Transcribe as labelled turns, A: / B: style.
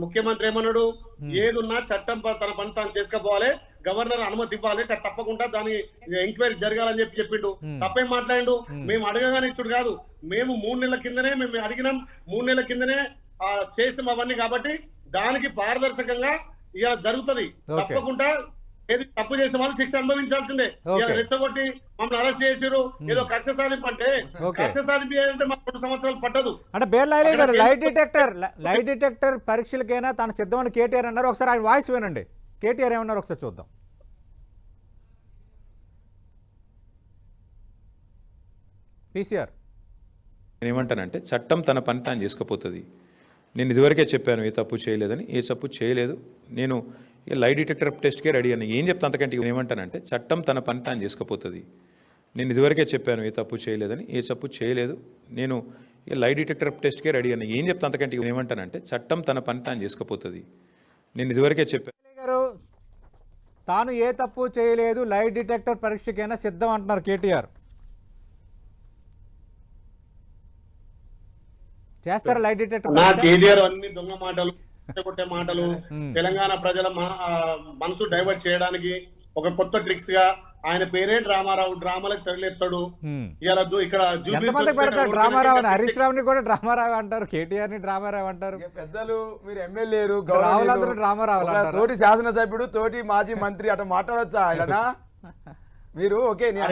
A: ముఖ్యమంత్రి ఏమన్నాడు, ఏదున్నా చట్టం తన పని తాను చేసుకపోవాలి, గవర్నర్ అనుమతి ఇవ్వాలి, తప్పకుండా దాని ఎంక్వైరీ జరగాలని చెప్పిండు. తప్పేం మాట్లాడిండు? మేము అడగగానే ఇచ్చుడు కాదు, మేము 3 నెలల కిందనే మేము అడిగినాం, 3 నెలల కిందనే చేసినాం అవన్నీ. కాబట్టి దానికి పారదర్శకంగా ఇలా జరుగుతుంది. తప్పకుండా ఏది తప్పు చేసిన వాళ్ళు శిక్ష అనుభవించాల్సిందే. రెచ్చగొట్టి మమ్మల్ని అరెస్ట్ చేసారు, ఏదో కక్ష సాధింపు అంటే కక్ష సాధింపు అంటే మాకు 2 సంవత్సరాలు పట్టదు.
B: అంటే బేర్లాలి గారు లైట్ డిటెక్టర్ పరీక్షలకైనా తాను సిద్ధమని కేటీఆర్ అన్నారు. ఒకసారి ఆయన వాయిస్ వినండి, కేటీఆర్ ఏమన్నారు ఒకసారి చూద్దాం. పీసీఆర్
C: నేనేమంటానంటే చట్టం తన పని తాను చేసుకుపోతుంది. నేను ఇదివరకే చెప్పాను ఏ తప్పు చేయలేదని, ఏ తప్పు చేయలేదు. నేను లై డిటెక్టర్ టెస్ట్కే రెడీ అని ఏం చెప్తా అంతకంటే ఏమంటానంటే చట్టం తన పని తాను చేసుకుపోతుంది. నేను ఇదివరకే చెప్పాను ఏ తప్పు చేయలేదని, ఏ తప్పు చేయలేదు. నేను లై డిటెక్టర్ టెస్ట్కే రెడీ అని ఏం చెప్తా అంతకంటే ఏమంటానంటే చట్టం తన పని తాను చేసుకుపోతుంది. నేను ఇదివరకే చెప్పాను.
B: గారు తాను ఏ తప్పు చేయలేదు, లై డిటెక్టర్ పరీక్షకైనా సిద్ధం అంటున్నారు కేటీఆర్. చేస్తారా లై డిటెక్టర్?
A: నా కేటీఆర్ అన్ని దొంగ మాటలు, కొట్టే మాటలు, తెలంగాణ ప్రజల మనసు డైవర్ట్ చేయడానికి ఒక కొత్త ట్రిక్స్ గా ఆయన పేరే డ్రామారావు, డ్రామాలకు తరలిస్తాడు. ఇలా ఇక్కడ
B: ఎంతమంది పెడతారు డ్రామారావు? హరీష్ రావుని కూడా డ్రామారావు అంటారు, కేటీఆర్ ని డ్రామారావు అంటారు.
D: పెద్దలు మీరు ఎమ్మెల్యేలు,
B: డ్రామారావు,
D: తోటి శాసనసభ్యుడు, తోటి మాజీ మంత్రి అట్లా మాట్లాడొచ్చా ఆయన? మీరు ఓకే